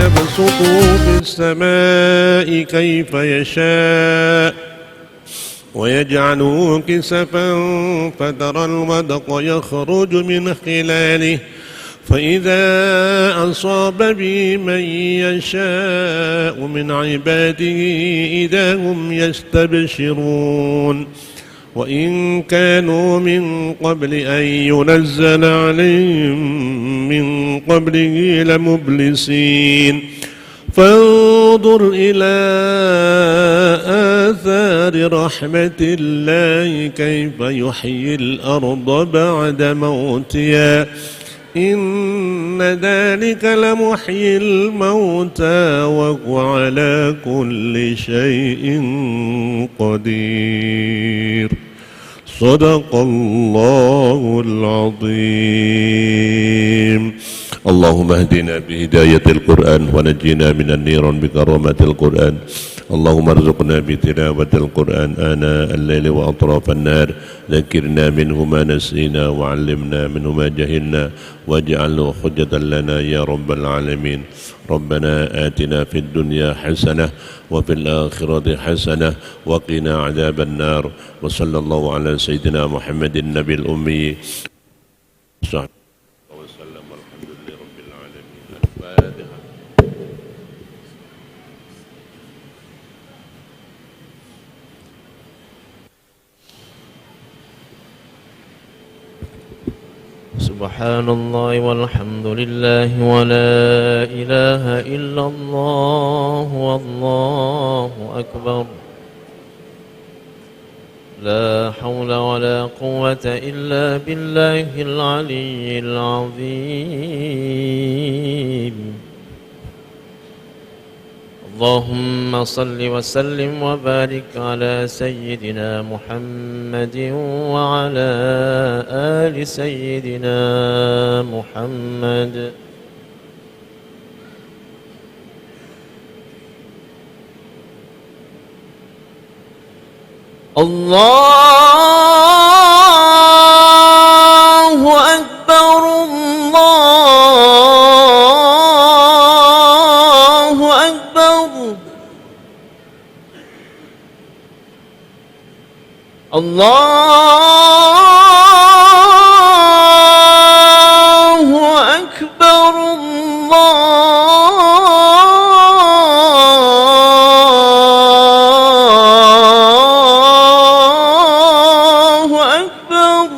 يبسط في السماء كيف يشاء ويجعله كسفا فترى الودق يخرج من خلاله فإذا أصاب به من يشاء من عباده إذا هم يستبشرون وإن كانوا من قبل أن ينزل عليهم من قبله لمبلسين فانظر إلى آثار رحمة الله كيف يحيي الأرض بعد موتها إن ذلك لمحيي الموتى وهو على كل شيء قدير صدق الله العظيم. اللهم اهدنا بهداية القرآن ونجينا من النيران بكرامة القرآن. اللهم ارزقنا بتلاوة القرآن آناء الليل وأطراف النهار ذكرنا منه ما نسينا وعلمنا منه ما جهلنا واجعله حجة لنا يا رب العالمين. ربنا آتنا في الدنيا حسنة وفي الآخرة حسنة وقنا عذاب النار. وصلى الله على سيدنا محمد النبي الأمي وسلم والحمد لله رب العالمين. الفاتحة. سبحان الله والحمد لله ولا إله إلا الله والله أكبر. لا حول ولا قوة إلا بالله العلي العظيم. اللهم صل وسلم وبارك على سيدنا محمد وعلى آل سيدنا محمد. الله أكبر الله أكبر. الله أكبر الله أكبر.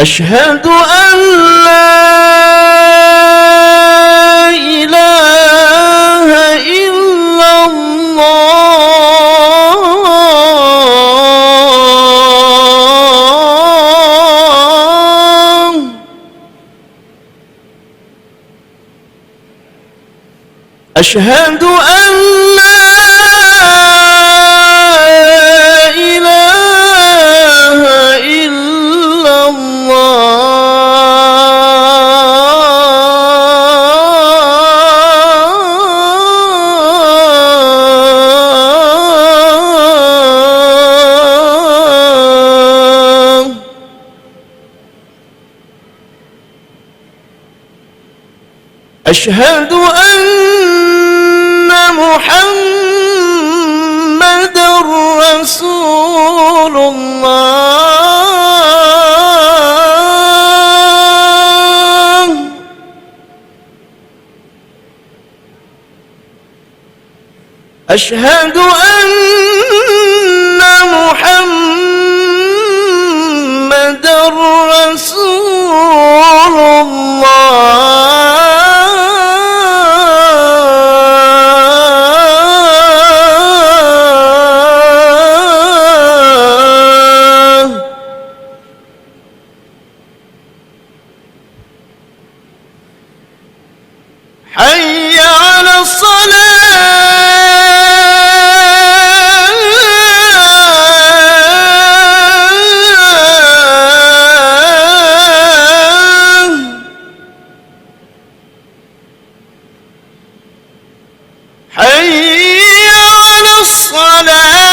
أشهد أن لا إله إلا الله. أشهد أن لا إله إلا الله. أشهد أن محمدًا رسول الله. أشهد أن محمدًا رسول الله. حي على الصلاة. حي على الصلاة.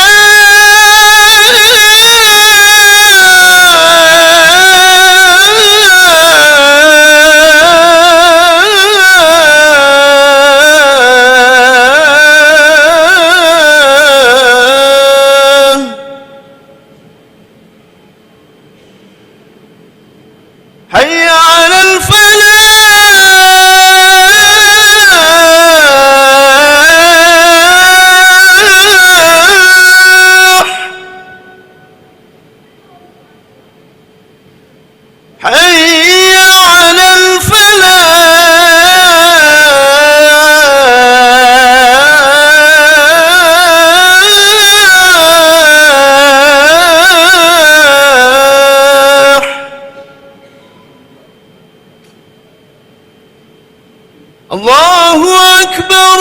الله أكبر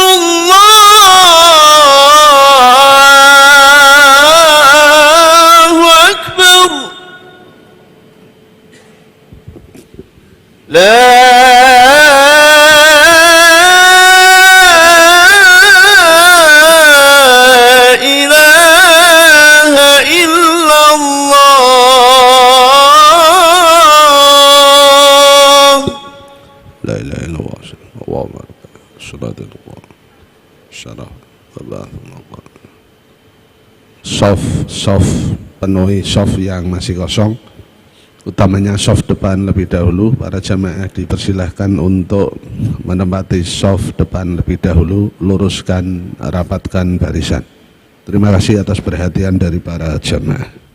الله أكبر لا إله إلا الله لا إله إلا الله اللهم صلاة الله syarah soft penuhi soft yang masih kosong, utamanya soft depan lebih dahulu. Para jamaah dipersilahkan untuk menempati soft depan lebih dahulu, luruskan, rapatkan barisan. Terima kasih atas perhatian dari para jamaah.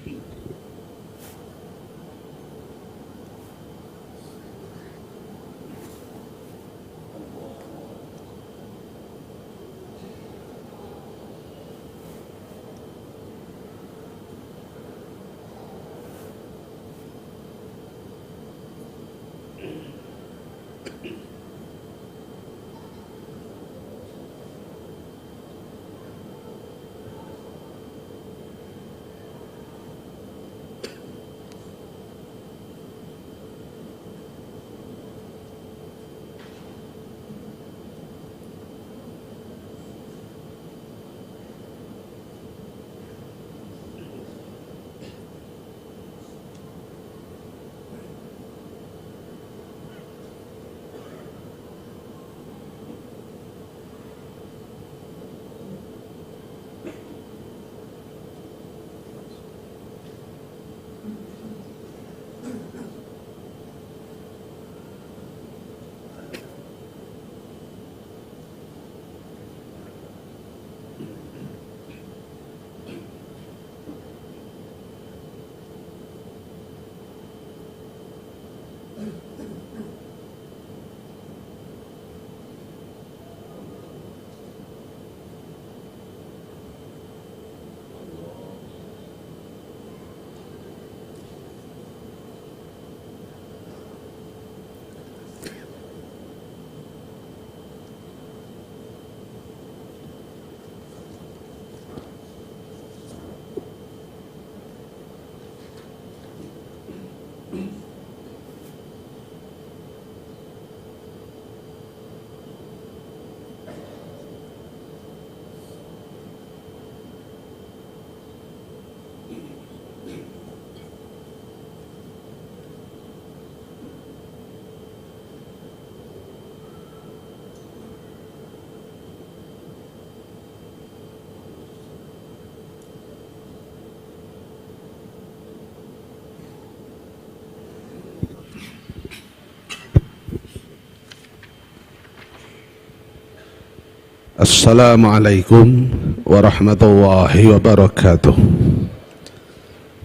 Assalamualaikum warahmatullahi wabarakatuh.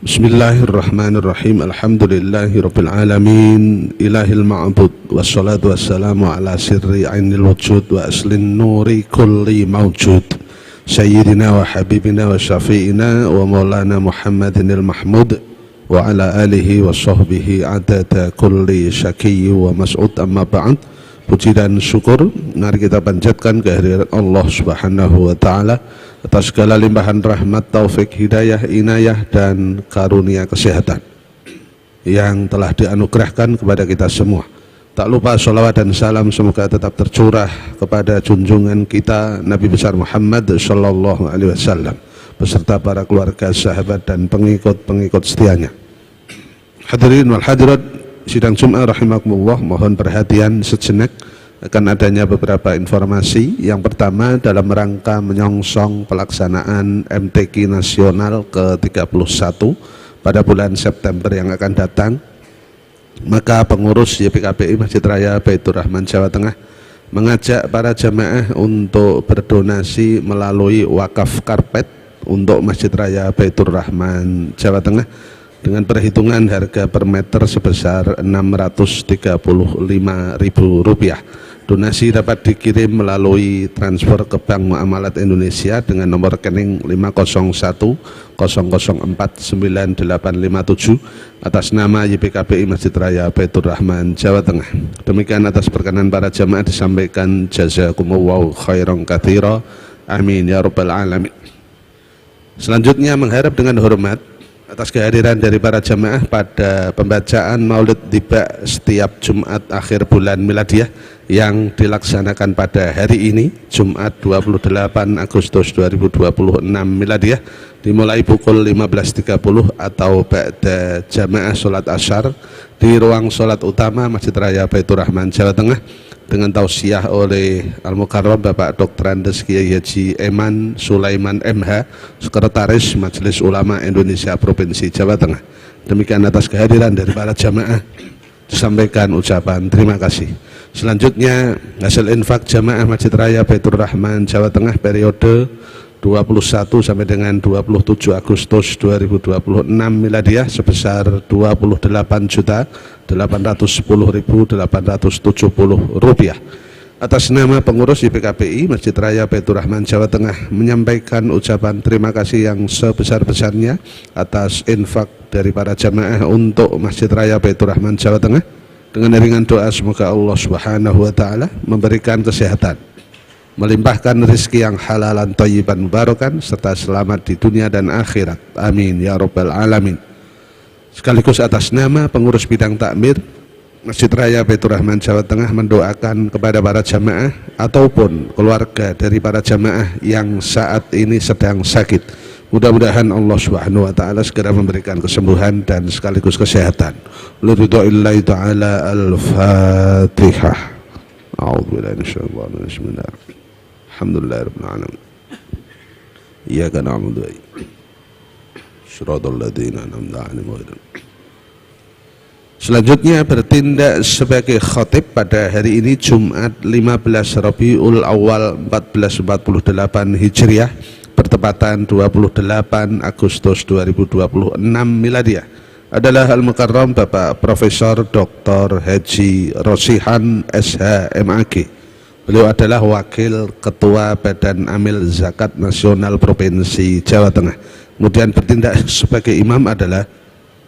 Bismillahirrahmanirrahim. Alhamdulillahi rabbil alamin, ilahil ma'bud, wassalatu wassalamu ala sirri ainil wujud wa aslin nuri kulli mawjud, sayyidina wa habibina wa syafi'ina wa maulana Muhammadinil mahmud wa ala alihi wa sahbihi adada kulli syakiyyi wa mas'ud. Amma ba'd. Puji dan syukur mari kita panjatkan kehadirat Allah Subhanahu wa taala atas segala limpahan rahmat, taufik, hidayah, inayah dan karunia kesehatan yang telah dianugerahkan kepada kita semua. Tak lupa sholawat dan salam semoga tetap tercurah kepada junjungan kita Nabi besar Muhammad sallallahu alaihi wasallam beserta para keluarga, sahabat dan pengikut-pengikut setianya. Hadirin wal hadirat sidang Jum'ah rahimakumullah, mohon perhatian sejenak akan adanya beberapa informasi. Yang pertama, dalam rangka menyongsong pelaksanaan MTQ nasional ke-31 pada bulan September yang akan datang, maka pengurus YPKPI Masjid Raya Baitur Rahman Jawa Tengah mengajak para jamaah untuk berdonasi melalui wakaf karpet untuk Masjid Raya Baitur Rahman Jawa Tengah dengan perhitungan harga per meter sebesar Rp635.000. Donasi dapat dikirim melalui transfer ke Bank Muamalat Indonesia dengan nomor rekening 501-004-9857 atas nama YPKPI Masjid Raya Baitur Rahman, Jawa Tengah. Demikian atas perkenan para jamaah disampaikan jazakumullahu khairan katsira. Amin ya rabbal alamin. Selanjutnya mengharap dengan hormat atas kehadiran dari para jamaah pada pembacaan Maulid Tiba setiap Jumat akhir bulan Miladiah yang dilaksanakan pada hari ini, Jumat 28 Agustus 2026 Miladiah, dimulai pukul 15.30 atau ba'da jamaah sholat asyar di ruang sholat utama Masjid Raya Baitur Rahman, Jawa Tengah, dengan tausiah oleh Al-Mukarram Bapak Dr. Andes Kiai Haji Eman Sulaiman MH, Sekretaris Majelis Ulama Indonesia Provinsi Jawa Tengah. Demikian atas kehadiran dari para jamaah disampaikan ucapan terima kasih. Selanjutnya hasil infak jamaah Masjid Raya Baitur Rahman Jawa Tengah periode 21 sampai dengan 27 Agustus 2026 Miladiah sebesar Rp28.810.870 atas nama pengurus YPKPI Masjid Raya Baitur Rahman Jawa Tengah menyampaikan ucapan terima kasih yang sebesar-besarnya atas infak dari para jamaah untuk Masjid Raya Baitur Rahman Jawa Tengah, dengan iringan doa semoga Allah Subhanahu wa taala memberikan kesehatan, melimpahkan rezeki yang halalan thayyiban mubarakan, serta selamat di dunia dan akhirat. Amin ya rabbal alamin. Sekaligus atas nama pengurus bidang takmir Masjid Raya Baitur Rahman Jawa Tengah mendoakan kepada para jamaah ataupun keluarga dari para jamaah yang saat ini sedang sakit, mudah-mudahan Allah Subhanahu wa taala segera memberikan kesembuhan dan sekaligus kesehatan. Liridha'illahi ta'ala. Al-Fatihah. A'udzubillahi minasyaitonir rajim. Bismillahirrahmanirrahim. Alhamdulillahirabbil alamin. Iyyaka na'budu wa iyyaka nasta'in. Shiratal ladzina an'amta 'alaihim. Selanjutnya bertindak sebagai khatib pada hari ini Jumat 15 Rabiul Awal 1448 Hijriah bertepatan 28 Agustus 2026 Miladiah adalah Al-Mukarram Bapak Profesor Dr. Haji Rosihan SH MAG. Beliau adalah Wakil Ketua Badan Amil Zakat Nasional Provinsi Jawa Tengah. Kemudian bertindak sebagai imam adalah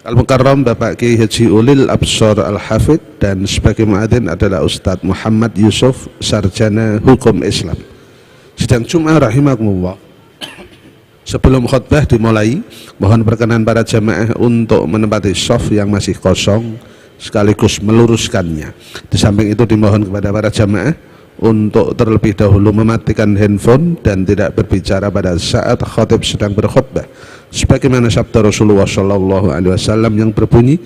Al-Mukarram Bapak Kiai Haji Ulil Absor Al-Hafidh, dan sebagai muadzin adalah Ustadz Muhammad Yusuf, Sarjana Hukum Islam. Sidang Jum'ah rahimakumullah. Sebelum khutbah dimulai, mohon perkenan para jamaah untuk menempati shaf yang masih kosong sekaligus meluruskannya. Di samping itu dimohon kepada para jamaah untuk terlebih dahulu mematikan handphone dan tidak berbicara pada saat khatib sedang berkhutbah, sebagaimana sabda Rasulullah sallallahu alaihi wasallam yang berbunyi,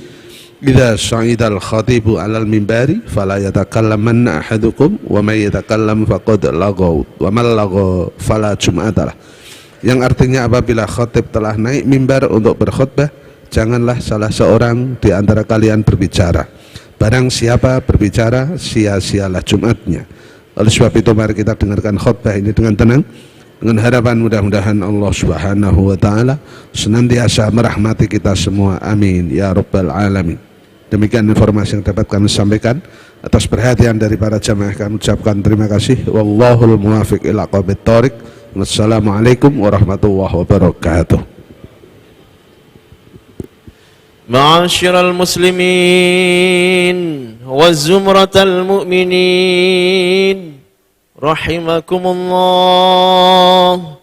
"Idza sa'idal khatibu 'alal minbari fala yatakallamanna ahadukum wa may yatakallam faqad laghaw wa man laghaw fala jum'atalah." Yang artinya apabila khatib telah naik mimbar untuk berkhutbah, janganlah salah seorang di antara kalian berbicara. Barang siapa berbicara, sia-sialah Jumatnya. Oleh sebab itu mari kita dengarkan khutbah ini dengan tenang, dengan harapan mudah-mudahan Allah Subhanahu wa taala senantiasa merahmati kita semua. Amin ya rabbal alamin. Demikian informasi yang dapat kami sampaikan. Atas perhatian dari para jamaah kami ucapkan terima kasih. Wallahul muwaffiq ila aqwamit thoriq. Wassalamualaikum warahmatullahi wabarakatuh. معاشر المسلمين وزمرة المؤمنين رحمكم الله.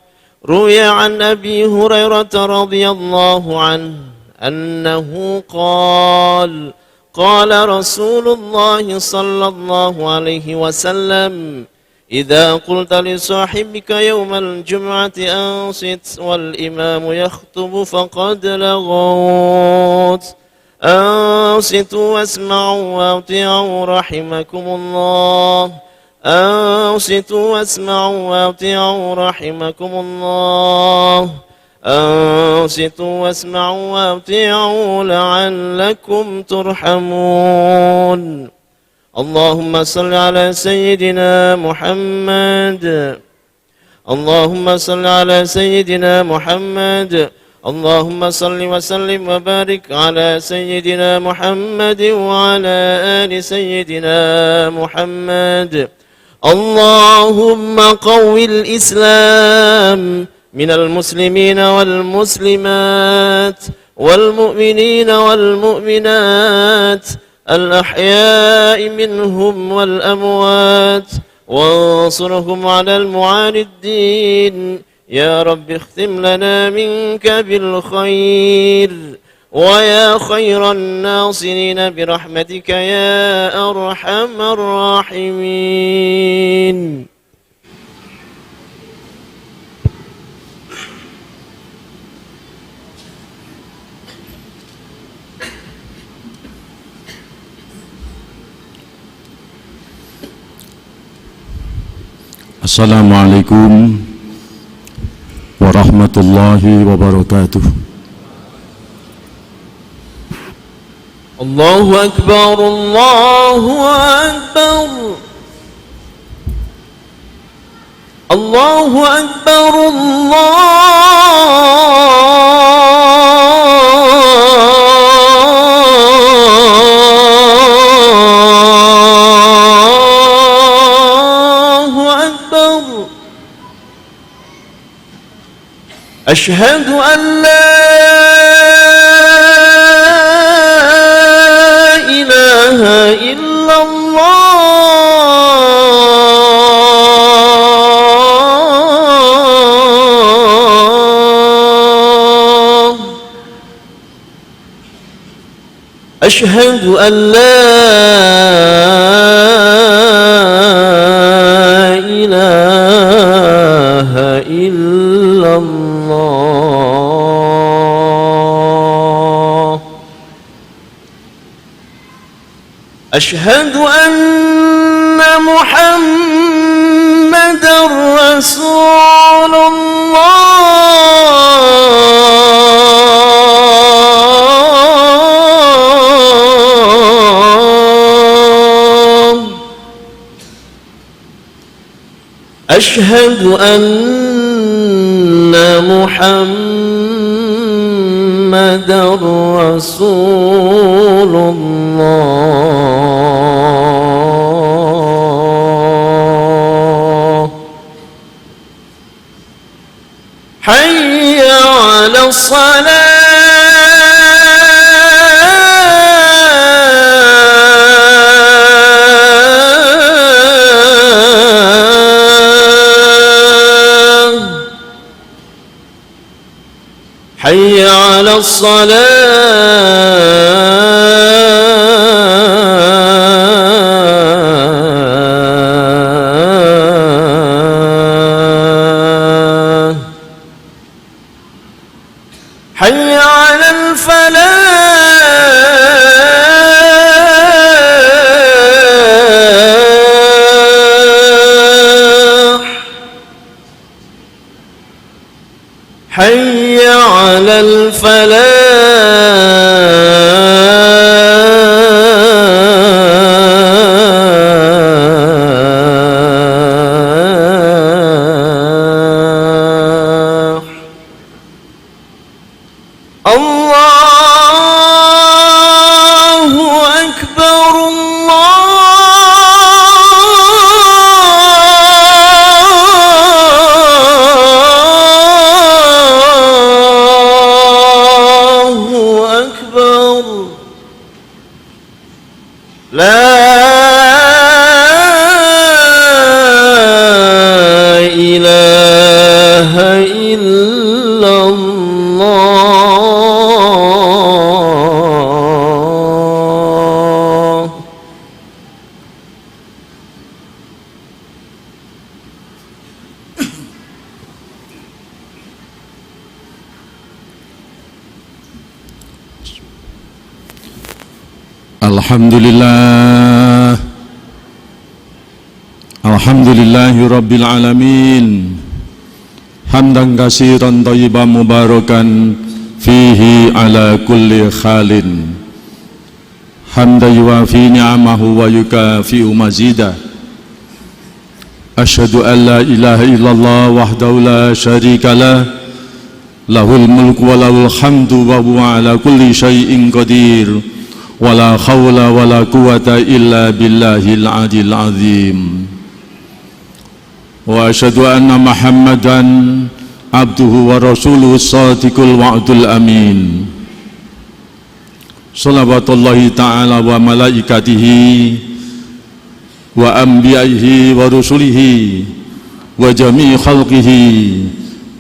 روي عن أبي هريرة رضي الله عنه أنه قال قال رسول الله صلى الله عليه وسلم: إذا قلت لصاحبك يوم الجمعة أنصت والإمام يخطب فقد لغوت. أنصتوا واسمعوا وأطيعوا رحمكم الله. أنصتوا واسمعوا وأطيعوا رحمكم الله. أنصتوا واسمعوا وأطيعوا لعلكم ترحمون. اللهم صل على سيدنا محمد. اللهم صل على سيدنا محمد. اللهم صل وسلم وبارك على سيدنا محمد وعلى آل سيدنا محمد. اللهم قو الإسلام من المسلمين والمسلمات والمؤمنين والمؤمنات الأحياء منهم والأموات وانصرهم على المعاندين يا رب اختم لنا منك بالخير ويا خير الناصرين برحمتك يا أرحم الراحمين. Assalamualaikum warahmatullahi wabarakatuh. Allahu Akbar, Allahu Akbar, Allahu Akbar, Allahu Akbar. Ashhadu an la إلا الله أشهد أن لا إله إلا الله أشهد أن محمدًا رسول الله أشهد أن محمدًا رسول الله حي على الصلاة حي على الصلاة حي على الفلاح حي على الفلاح الله أكبر الله أكبر لا إله إلا الله Alhamdulillah, alhamdulillahi rabbil alamin, hamdan katsiran thayyiban mubarakan fihi ala kulli khalin, hamdan yuwafi ni'amahu wa yukafi'u mazidah. Asyhadu an la ilaha illallah wahdahu la syarika lah, lahul mulku wa lahul hamdu wa huwa ala kulli syai'in qadir. Wala khawla wala quwata illa billahil adil azim. وأشهد أن محمدا عبده ورسوله الصادق الوعد الأمين صلوات الله تعالى وملائكته وأنبيائه ورسله وجميع خلقه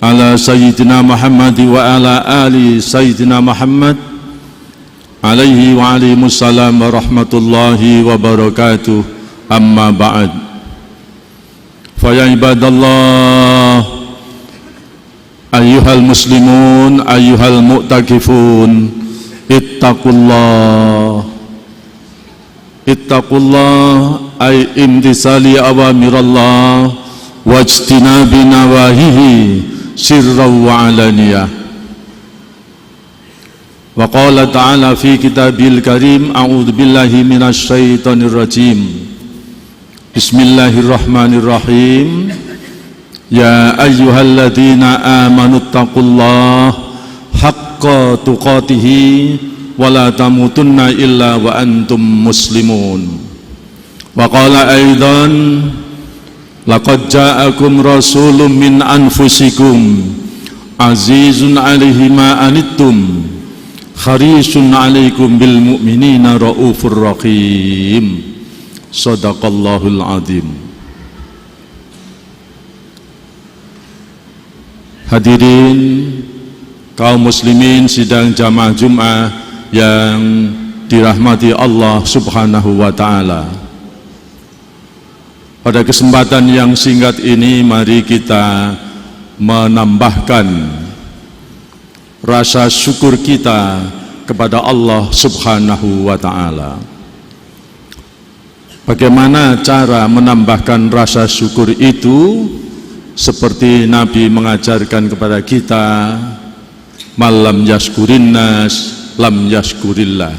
على سيدنا محمد وعلى آل سيدنا محمد عليه وعليهم السلام ورحمة الله وبركاته أما بعد فيا عباد الله أيها المسلمون أيها المعتكفون اتقوا الله أي امتثال أوامر الله واجتناب نواهيه سرا وعلانية. وقال تعالى في كتابه الكريم أعوذ بالله من الشيطان الرجيم بسم الله الرحمن الرحيم يا أيها الذين آمنوا اتقوا الله حق تقاته ولا تموتن إلا وأنتم مسلمون. وقال أيضا لقد جاءكم رسول من أنفسكم عزيز عليه ما عنتم حريص عليكم بالمؤمنين رؤوف رحيم. Sadaqallahul azim. Hadirin kaum muslimin sidang jamaah Jumat yang dirahmati Allah Subhanahu wa taala. Pada kesempatan yang singkat ini mari kita menambahkan rasa syukur kita kepada Allah Subhanahu wa taala. Bagaimana cara menambahkan rasa syukur itu? Seperti Nabi mengajarkan kepada kita, malam yaskurin nas lam yaskurillah.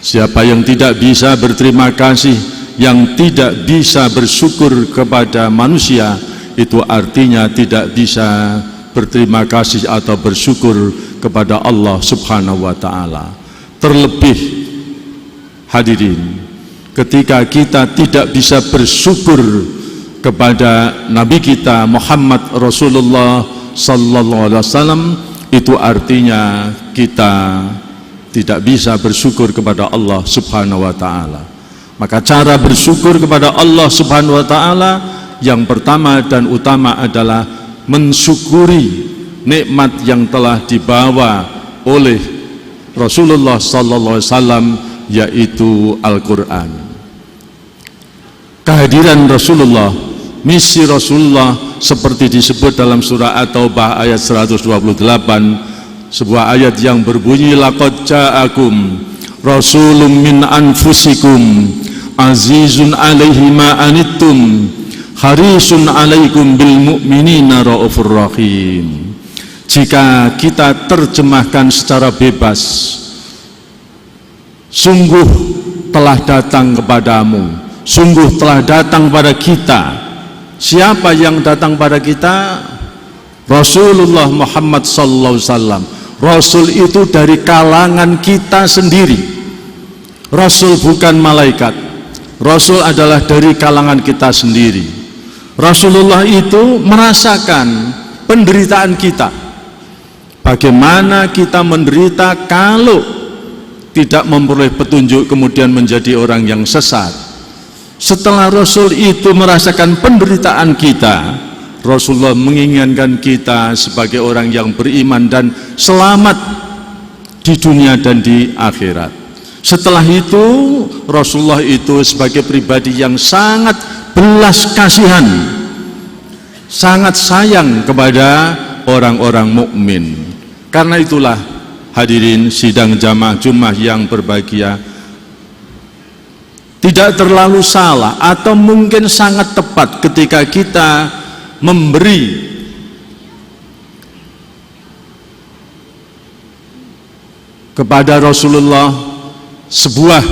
Siapa yang tidak bisa berterima kasih, yang tidak bisa bersyukur kepada manusia, itu artinya tidak bisa berterima kasih atau bersyukur kepada Allah Subhanahu wa taala. Terlebih hadirin, ketika kita tidak bisa bersyukur kepada Nabi kita Muhammad Rasulullah sallallahu alaihi wasallam, itu artinya kita tidak bisa bersyukur kepada Allah Subhanahu wa taala. Maka cara bersyukur kepada Allah Subhanahu wa taala yang pertama dan utama adalah mensyukuri nikmat yang telah dibawa oleh Rasulullah sallallahu alaihi wasallam, yaitu Al-Quran. Kehadiran Rasulullah, misi Rasulullah seperti disebut dalam surah At-Taubah ayat 128, sebuah ayat yang berbunyi laqad ja'akum rasulun min anfusikum azizun alaihi ma anittum harisun alaikum bil mu'minina raufur rahim. Jika kita terjemahkan secara bebas, sungguh telah datang kepadamu, sungguh telah datang pada kita. Siapa yang datang pada kita? Rasulullah Muhammad sallallahu alaihi wasallam. Rasul itu dari kalangan kita sendiri. Rasul bukan malaikat. Rasul adalah dari kalangan kita sendiri. Rasulullah itu merasakan penderitaan kita. Bagaimana kita menderita kalau tidak memperoleh petunjuk kemudian menjadi orang yang sesat. Setelah Rasul itu merasakan penderitaan kita, Rasulullah menginginkan kita sebagai orang yang beriman dan selamat di dunia dan di akhirat. Setelah itu Rasulullah itu sebagai pribadi yang sangat belas kasihan, sangat sayang kepada orang-orang mukmin. Karena itulah hadirin sidang jamaah Jumat yang berbahagia, tidak terlalu salah atau mungkin sangat tepat ketika kita memberi kepada Rasulullah sebuah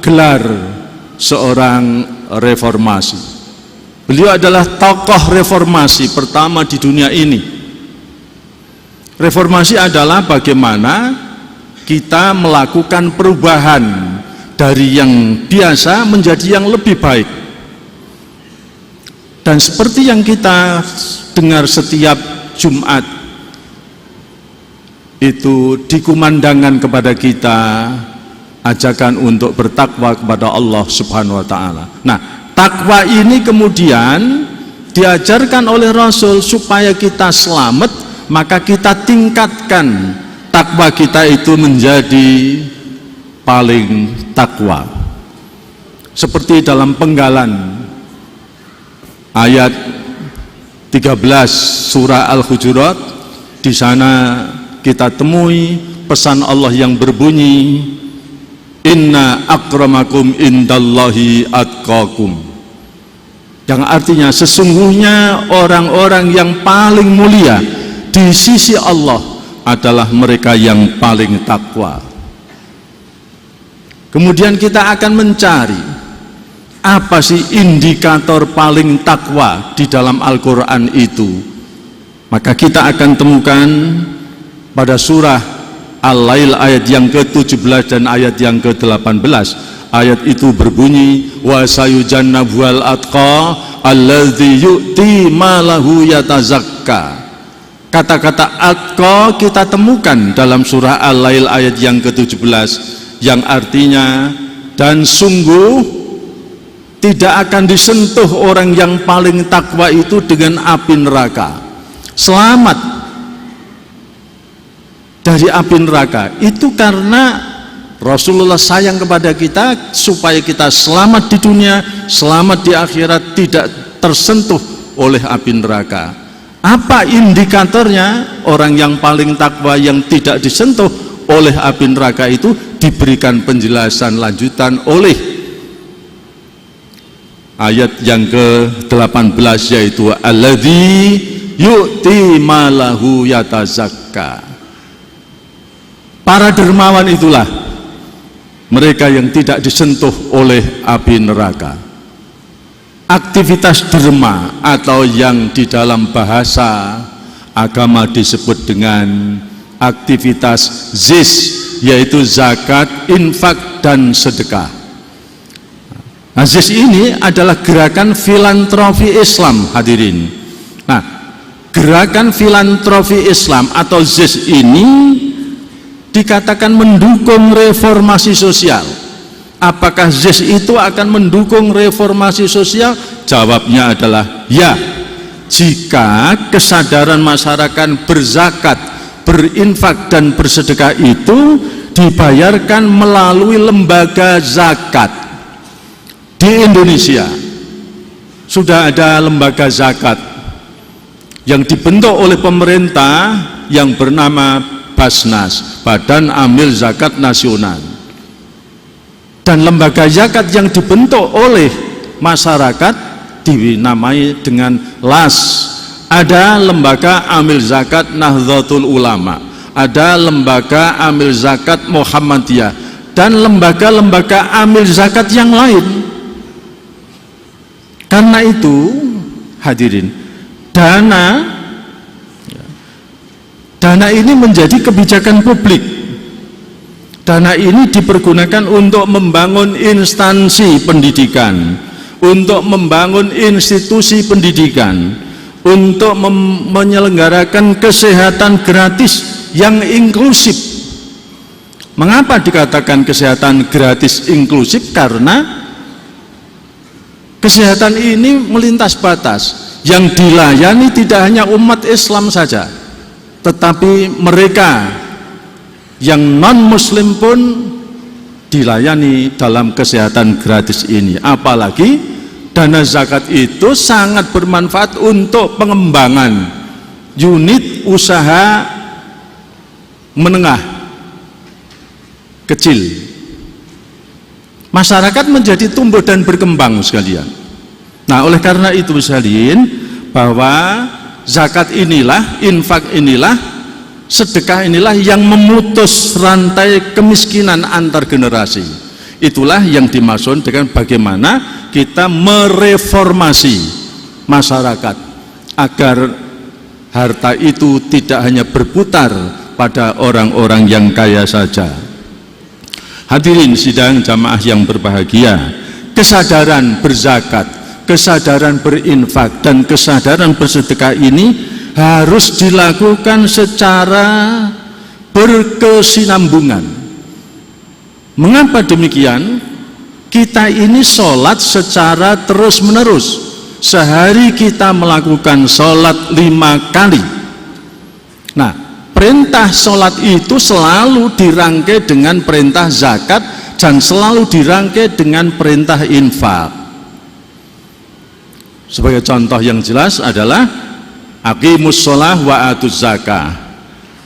gelar seorang reformasi. Beliau adalah tokoh reformasi pertama di dunia ini. Reformasi adalah bagaimana kita melakukan perubahan dari yang biasa menjadi yang lebih baik. Dan seperti yang kita dengar setiap Jumat, itu dikumandangkan kepada kita ajakan untuk bertakwa kepada Allah Subhanahu wa taala. Nah, takwa ini kemudian diajarkan oleh Rasul supaya kita selamat, maka kita tingkatkan takwa kita itu menjadi paling takwa. Seperti dalam Penggalan ayat 13 surah Al-Hujurat, di sana kita temui pesan Allah yang berbunyi, inna akramakum indallahi atqakum, yang artinya sesungguhnya orang-orang yang paling mulia di sisi Allah adalah mereka yang paling takwa. Kemudian kita akan mencari apa sih indikator paling takwa di dalam Al-Quran itu. Maka kita akan temukan pada surah Al-Lail ayat yang ke-17 dan ayat yang ke-18. Ayat itu berbunyi, wa sayujannabuhal atqa alladzi yu'ti malahu yatazakka. Kata-kata atqa kita temukan dalam surah Al-Lail ayat yang ke-17, yang artinya dan sungguh tidak akan disentuh orang yang paling takwa itu dengan api neraka. Selamat dari api neraka itu karena Rasulullah sayang kepada kita supaya kita selamat di dunia, selamat di akhirat, tidak tersentuh oleh api neraka. Apa indikatornya orang yang paling takwa yang tidak disentuh oleh api neraka itu? Diberikan penjelasan lanjutan oleh ayat yang ke-18, yaitu alladzi yu'ti malahu yatazakka. Para dermawan itulah mereka yang tidak disentuh oleh api neraka. Aktivitas derma atau yang di dalam bahasa agama disebut dengan aktivitas zis, yaitu zakat, infak, dan sedekah. Zis ini adalah gerakan filantropi Islam, hadirin. Nah, gerakan filantropi Islam atau zis ini dikatakan mendukung reformasi sosial. Apakah zis itu akan mendukung reformasi sosial? Jawabnya adalah ya, jika kesadaran masyarakat berzakat, berinfak, dan bersedekah itu dibayarkan melalui lembaga zakat. Di Indonesia sudah ada lembaga zakat yang dibentuk oleh pemerintah yang bernama Basnas, Badan Amil Zakat Nasional. Dan lembaga zakat yang dibentuk oleh masyarakat dinamai dengan LAS. Ada lembaga Amil Zakat Nahdlatul Ulama, ada lembaga Amil Zakat Muhammadiyah, dan lembaga-lembaga amil zakat yang lain. Karena itu, hadirin, dana ini menjadi kebijakan publik. Dana ini dipergunakan untuk membangun instansi pendidikan, untuk membangun institusi pendidikan, untuk menyelenggarakan kesehatan gratis yang inklusif. Mengapa dikatakan kesehatan gratis inklusif? Karena kesehatan ini melintas batas. Yang dilayani tidak hanya umat Islam saja, tetapi mereka yang non-muslim pun dilayani dalam kesehatan gratis ini. Apalagi dana zakat itu sangat bermanfaat untuk pengembangan unit usaha menengah kecil. Masyarakat menjadi tumbuh dan berkembang sekalian. Nah, oleh karena itu sekalian, bahwa zakat inilah, infak inilah, sedekah inilah yang memutus rantai kemiskinan antar generasi. Itulah yang dimaksud dengan bagaimana kita mereformasi masyarakat agar harta itu tidak hanya berputar pada orang-orang yang kaya saja. Hadirin sidang jamaah yang berbahagia, kesadaran berzakat, kesadaran berinfak dan kesadaran bersedekah ini harus dilakukan secara berkesinambungan. Mengapa demikian? Kita ini sholat secara terus menerus. Sehari kita melakukan sholat 5 kali. Nah, perintah sholat itu selalu dirangkai dengan perintah zakat dan selalu dirangkai dengan perintah infak. Sebagai contoh yang jelas adalah aqimus sholah wa atuz zakah.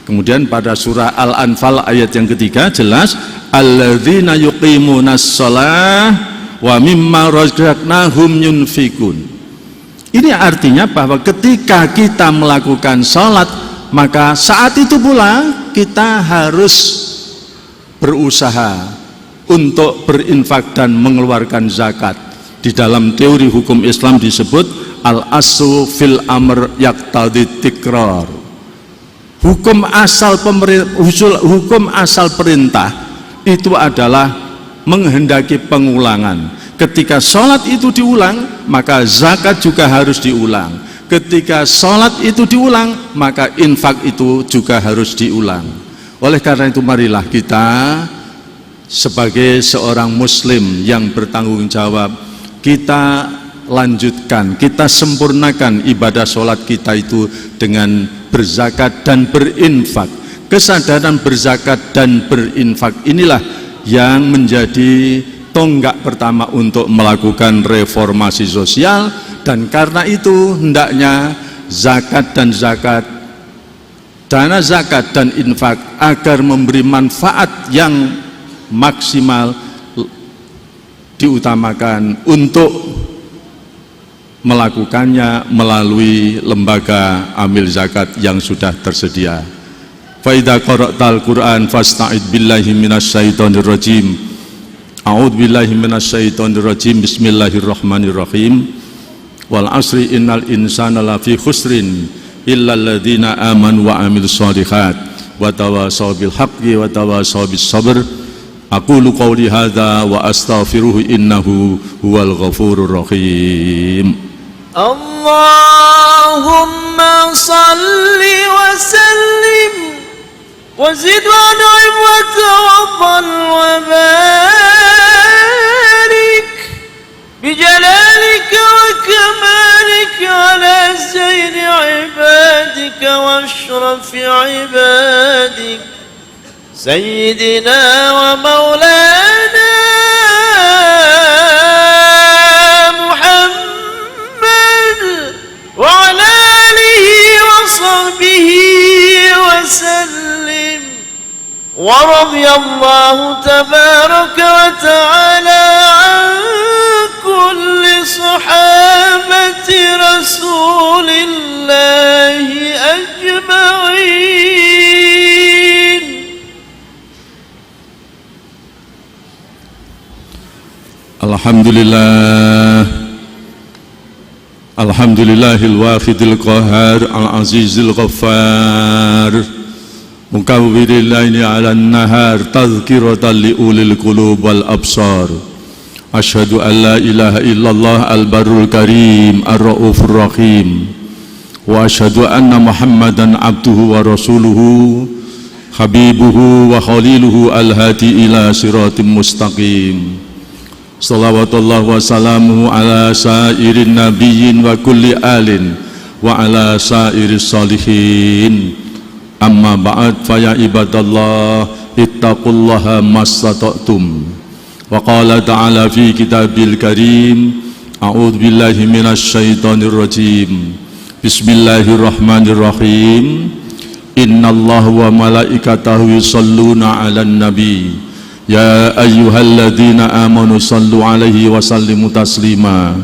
Kemudian pada surah Al-Anfal ayat yang ketiga jelas alladzina yuqimunas sholah wa mimma razaqnahum yunfikun. Ini artinya bahwa ketika kita melakukan sholat, maka saat itu pula kita harus berusaha untuk berinfak dan mengeluarkan zakat. Di dalam teori hukum Islam disebut al-aslu fil amr yaqtadi tikrar. Hukum asal perintah itu adalah menghendaki pengulangan. Ketika sholat itu diulang, maka zakat juga harus diulang. Ketika sholat itu diulang, maka infak itu juga harus diulang. Oleh karena itu marilah kita sebagai seorang muslim yang bertanggung jawab, kita lanjutkan, kita sempurnakan ibadah sholat kita itu dengan berzakat dan berinfak. Kesadaran berzakat dan berinfak inilah yang menjadi tonggak pertama untuk melakukan reformasi sosial, dan karena itu hendaknya dana zakat dan infak agar memberi manfaat yang maksimal diutamakan untuk melakukannya melalui lembaga amil zakat yang sudah tersedia. Fa idza qara'tal Qur'an fasta'id billahi minasyaitonir rajim. A'udzu billahi minasyaitonir rajim. Bismillahirrahmanirrahim. Wal 'asri innal insana lafi khusrin illal ladzina amanu wa 'amilus shalihat wa tawassaw bil haqqi wa tawassaw bis sabr. Aqulu qawli hadza wa astaghfiruhu innahu huwal ghafurur rahim. Allahumma salli wa sallim wa zid wa an'im wa tawaffal wa barik bi jalalika wa kamalika ala sayyidi ibadika wa ashrafi ibadika سيدنا ومولانا محمد وعلى آله وصحبه وسلم ورضي الله تبارك وتعالى عن كل صحابة رسول الله أجمعين. Alhamdulillahil wafidil qahar al-azizil ghaffar mukawwiril laili 'alan nahar tadhkiratan li ulil qulub wal absar. Asyhadu an la ilaha illallah al-barrul karim ar-raufur rahim wa asyhadu anna Muhammadan abduhu wa rasuluhu habibuhu wa khaliluhu al-hadi ila siratim mustaqim. Salawatullah wa salamuhu ala sairin nabiyyin wa kulli alin wa ala sairis salihin. Amma ba'd, fa ya ibadallah ittaqullaha mastata'tum. Wa qala ta'ala fi kitabil karim, a'udzu billahi minasy syaithanir rajim. Bismillahirrahmanirrahim. Innallaha wa malaikatahu yusholluna 'alan nabi. Ya ayyuhalladzina amanu sallu alaihi wa sallimu taslima.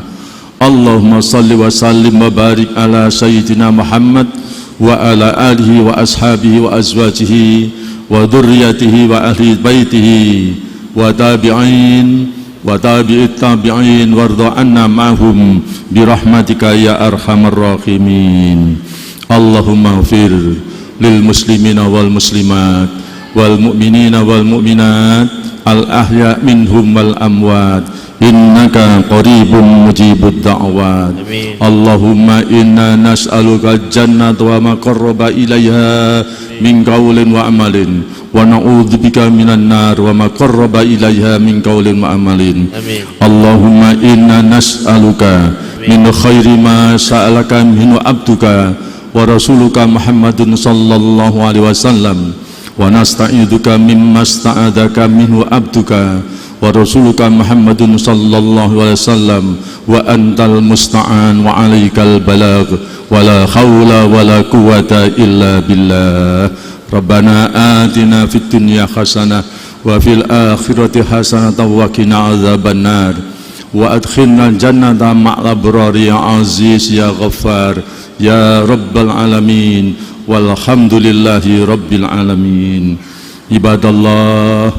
Allahumma salli wa sallim wa barik ala sayyidina Muhammad wa ala alihi wa ashabihi wa azwajihi wa dhurriyyatihi wa ahli baitihi wa tabi'in wa tabi'it tabi'in warda anna ma'hum birahmatika ya arhamar rahimin. Allahumma ighfir lil muslimina wal muslimat wal mu'minina wal mu'minat al ahya minhum wal amwat innaka qaribun mujibud da'wat. Amin. Allahumma inna nas'aluka jannata wa ma qarraba ilaiha min qaulin wa amalin, wa na'udzubika minan nar wa ma qarraba ilaiha min qaulin wa amalin. Amin. Allahumma inna nas'aluka min khairi ma sa'alaka minhu abduka wa rasuluka Muhammadun sallallahu alaihi wasallam, wa nasta'iduka mimma sta'adaka minhu abduka wa rasuluka Muhammadun sallallahu alaihi wasallam, wa antal musta'an wa alaikal balagh, wa la hawla wa la quwwata illa billah. Rabbana atina fid dunya hasanah wa fil akhirati hasanah wa qina adzabannar, wa adkhilna jannata ma'al abrari ya aziz ya ghaffar ya rabbal alamin, walhamdulillahi rabbil alamin. Ibadallah,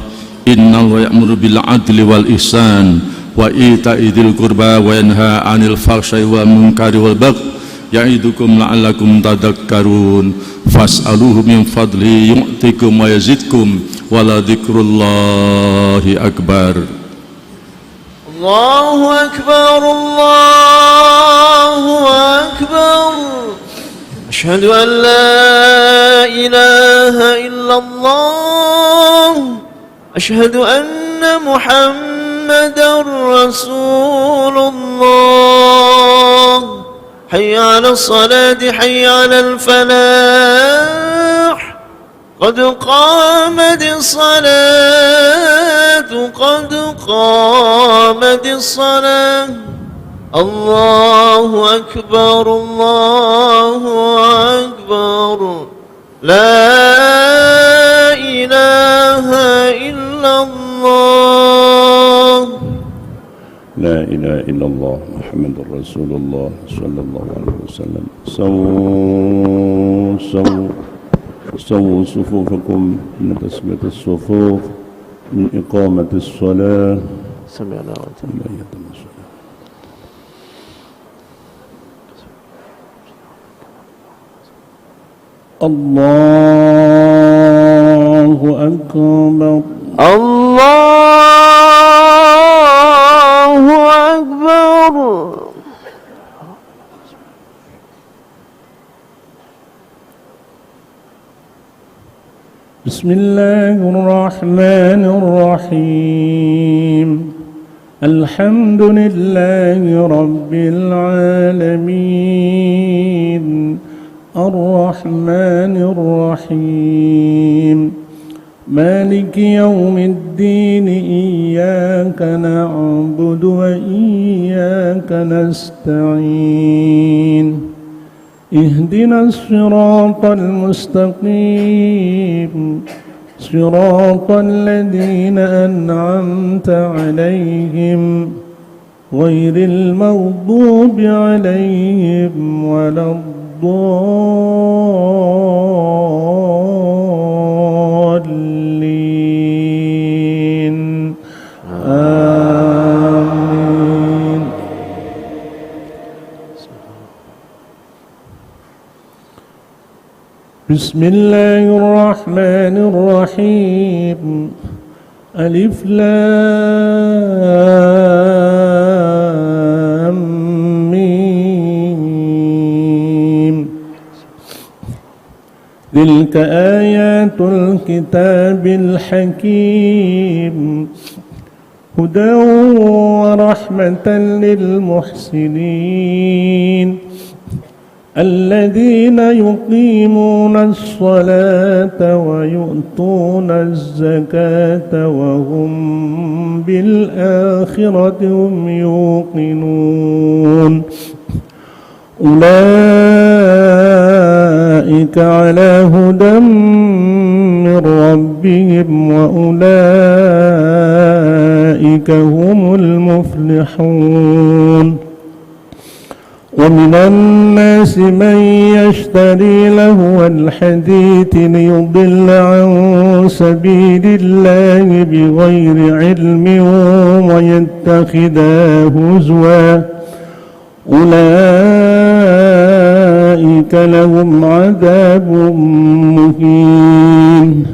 innal wa ya'muru bil adli wal ihsan wa ita'i dzil qurba wa yanha 'anil fahsya'i wal munkari wal baghi ya'idukum la'allakum tadhakkarun. Fas'aluhu min fadli yu'tikum wa yazidkum wa la dzikrullahi akbar. Allahu akbar, Allahu akbar. Asyhadu an la ilaha illallah, asyhadu anna Muhammadar Rasulullah. Hayya 'alas salati, hayya 'alal falah, qad qamatis salatu, qad qamatis salah. Allahu akbar, Allahu akbar. La ilaha illallah. لا إله إلا الله محمد رسول الله صلى الله عليه وسلم. سووا صفوفكم من تسمية الصفوف، من إقامة الصلاة. سمعنا وأطعنا. الله أكبر. Allahu akbar. بسم الله الرحمن الرحيم. الحمد لله رب العالمين، الرحمن الرحيم، مالك يوم الدين. إياك نعبد وإياك نستعين. اهدنا الصراط المستقيم، صراط الذين أنعمت عليهم غير المغضوب عليهم ولا الضالين. آمين. بسم الله الرحمن الرحيم. ألف لام ميم. تلك آيات الكتاب الحكيم، هدى ورحمة للمحسنين الذين يقيمون الصلاة ويؤتون الزكاة وهم بالآخرة هم يوقنون. أولئك على هدى من ربهم وأولئك هم المفلحون. ومن الناس من يشتري لهو الحديث ليضل عن سبيل الله بغير علم ويتخذها هزوا، أولئك لهم عذاب مهين.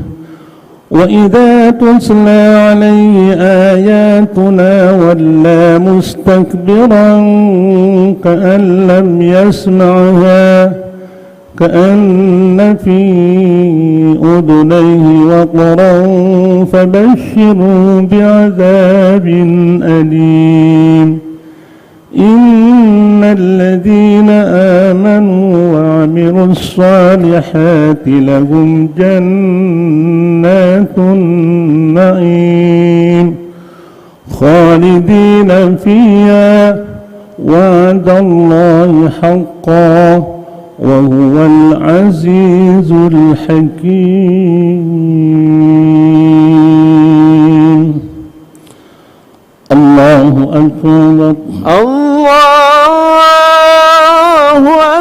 وإذا تتلى عليه آياتنا ولى مستكبرا كأن لم يسمعها كأن في أذنيه وقرا فبشره بعذاب أليم إن الذين آمنوا وعملوا الصالحات لهم جنات النعيم خالدين فيها وعد الله حقا وهو العزيز الحكيم. الله أكبر. الله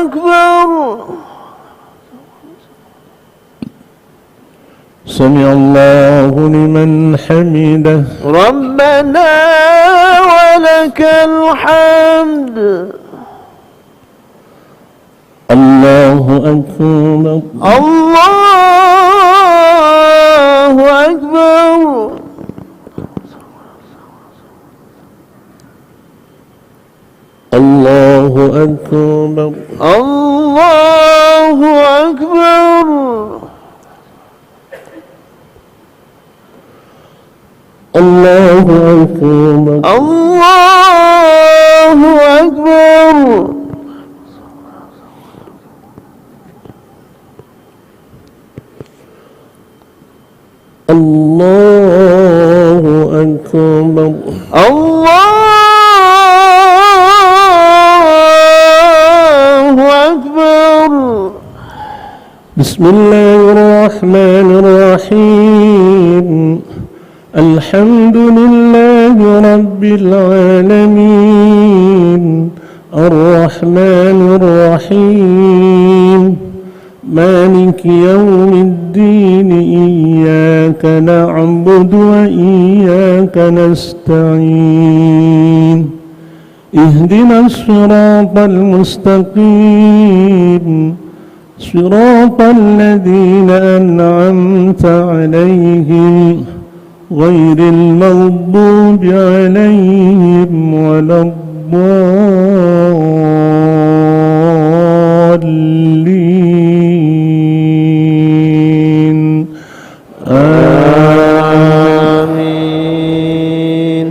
أكبر. سمع الله لمن حمده. ربنا ولك الحمد. الله أكبر. الله أكبر. الله أكبر. الله أكبر. الله أكبر. الله أكبر. الله أكبر. الله أكبر. بسم الله الرحمن الرحيم. الحمد لله رب العالمين الرحمن الرحيم مالك يوم الدين إياك نعبد وإياك نستعين اهدنا الصراط المستقيم صراط الذين أنعمت عليهم غير المغضوب عليهم ولا الضالين آمين.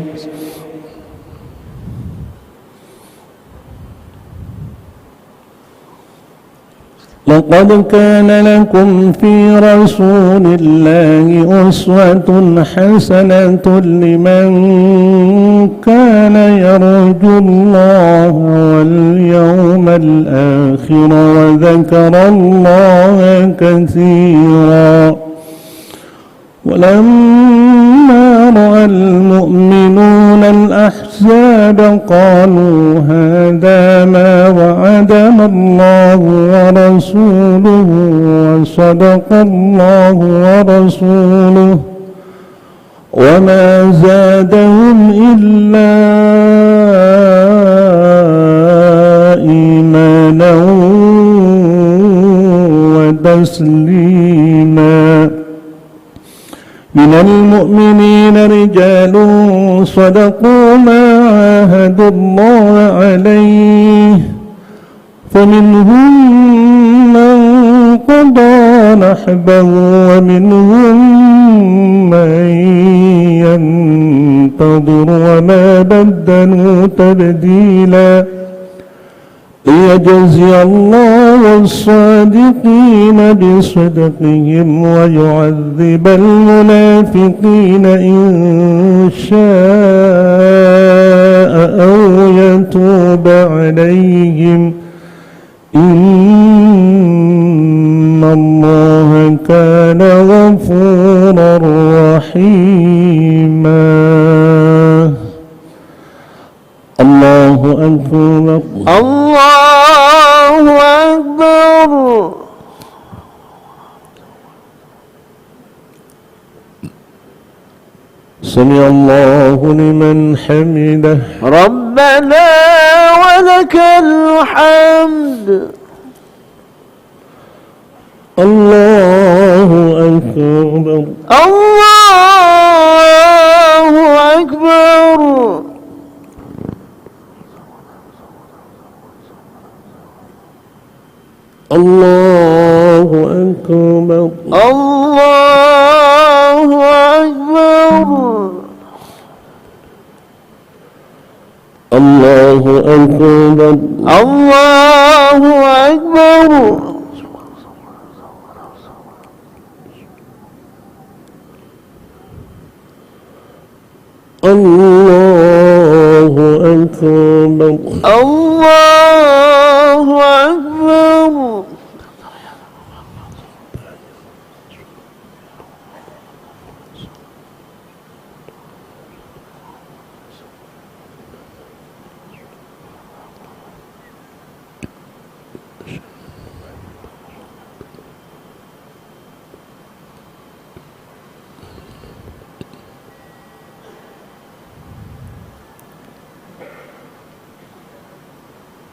لقد كان لكم في رسول الله أسوة حسنة لمن كان يرجو الله واليوم الآخر وذكر الله كثيرا ولما رأى المؤمنون الأحزاب قالوا هذا ما وعدنا الله ورسوله وصدق الله ورسوله وما زادهم إلا إيمانا وتسليما من المؤمنين رجال صدقوا ما عاهدوا الله عليه فمنهم من قضى نحبه ومنهم من ينتظر وما بدلوا تبديلا ليجزي الله الصادقين بصدقهم ويعذب المنافقين إن شاء أو يتوب عليهم إن الله كان غفورا رحيما. الله أكبر. الله أكبر. سمع الله لمن حمده. ربنا ولك الحمد. الله أكبر. أكبر الله أكبر الله أكبر الله أكبر الله أكبر الله أكبر الله أكبر الله أكبر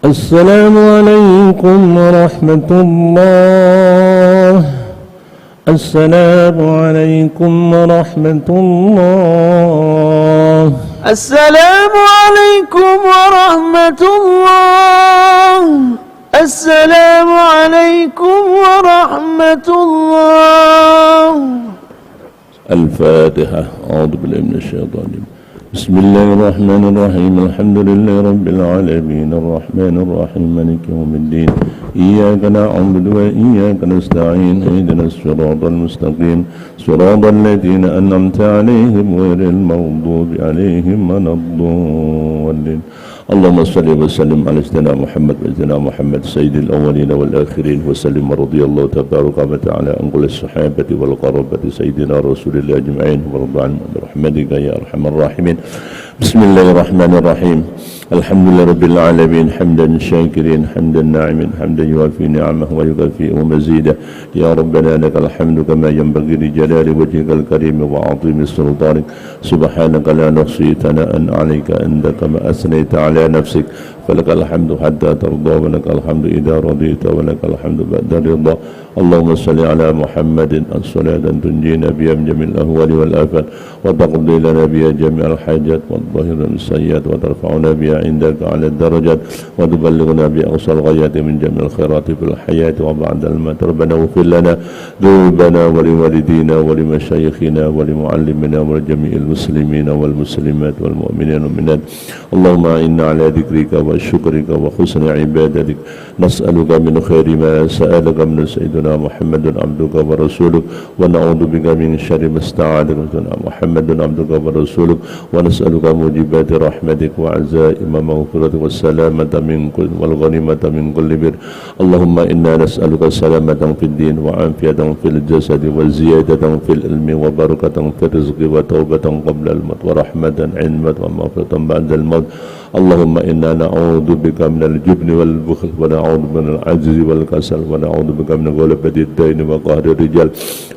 السلام عليكم ورحمة الله السلام عليكم ورحمة الله السلام عليكم ورحمة الله السلام عليكم ورحمة الله الفاتحة أعوذ بالله من الشيطان الرجيم بسم الله الرحمن الرحيم الحمد لله رب العالمين الرحمن الرحيم مالك يوم الدين إياك نعبد وإياك نستعين اهدنا الصراط المستقيم صراط الذين أنعمت عليهم غير المغضوب عليهم ولا الضالين اللهم صل وسلم على سيدنا محمد وسيدنا محمد سيد الأولين والآخرين وسلم ورضي الله تبارك وتعالى عن كل الصحابة والقرابة سيدنا رسول الله أجمعين وارض عنهم برحمتك يا أرحم الراحمين بسم الله الرحمن الرحيم الحمد لله رب العالمين حمدا شاكرين حمدا ناعمين حمدا يوافي نعمه ويكافئ مزيده يا ربنا لك الحمد كما ينبغي لجلال وجهك الكريم وعظيم سلطانك سبحانك لا نحصي ثناء عليك أنت كما أثنيت على نفسك فلك الحمد حتى ترضى ولك الحمد إذا رضيت ولك الحمد بعد الرضا اللهم صل على محمد الصلاة تنجينا بها من جميع الأهوال والآفات وتقضي لنا بها جميع الحاجات وتطهر من السيئات وترفعنا بها عندك على الدرجات وتبلغنا بأقصى الغايات من جميع الخيرات في الحياة وبعد الموت ربنا اغفر لنا ذنوبنا ولوالدينا ولمشايخنا ولمعلمنا ولجميع المسلمين والمسلمات والمؤمنين والمؤمنات اللهم إنا على ذكرك وشكرك وحسن عبادتك نسألك من خير ما سألك من سيدنا محمد عبدك ورسولك ونعوذ بك من شر ما استعاذك سيدنا محمد عبدك ورسولك ونسألك موجبات رحمتك وعزائم مغفرتك والسلامة من كل والغنيمة من كل بر اللهم إنا نسألك سلامة في الدين وعافية في الجسد وزيادة في العلم وبركة في الرزق وتوبة قبل الموت ورحمة عند ومغفرة بعد الموت اللهم إنا نعوذ بك من الجبن والبخل ونعوذ من العجز والكسل ونعوذ بك من غلبة الدين وقهر الرجال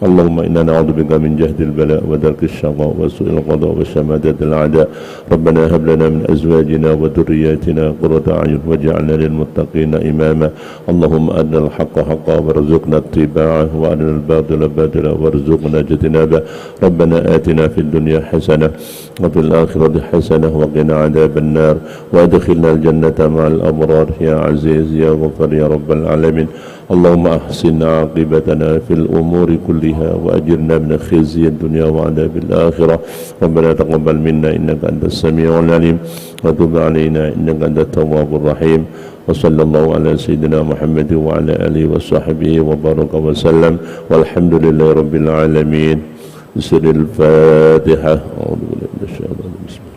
اللهم إنا نعوذ بك من جهد البلاء ودرك الشقاء وسوء القضاء وشماتة الأعداء ربنا هب لنا من أزواجنا وذرياتنا قرة أعين واجعلنا للمتقين إماما اللهم أرنا الحق حقا وارزقنا اتباعه وأرنا الباطل باطلا وارزقنا اجتنابه ربنا آتنا في الدنيا حسنة وفي الآخرة حسنة وقنا عذاب النار وادخلنا الجنة مع الأبرار يا عزيز يا غفر يا رب العالمين اللهم أحسن عاقبتنا في الأمور كلها وأجرنا من خزي الدنيا وعذاب الآخرة ربنا تقبل منا إنك أنت السميع العليم وتب علينا إنك أنت التواب الرحيم وصلى الله على سيدنا محمد وعلى آله وصحبه وبارك وسلم والحمد لله رب العالمين بسر الفاتحة أعوذ بالله من الشيطان الرجيم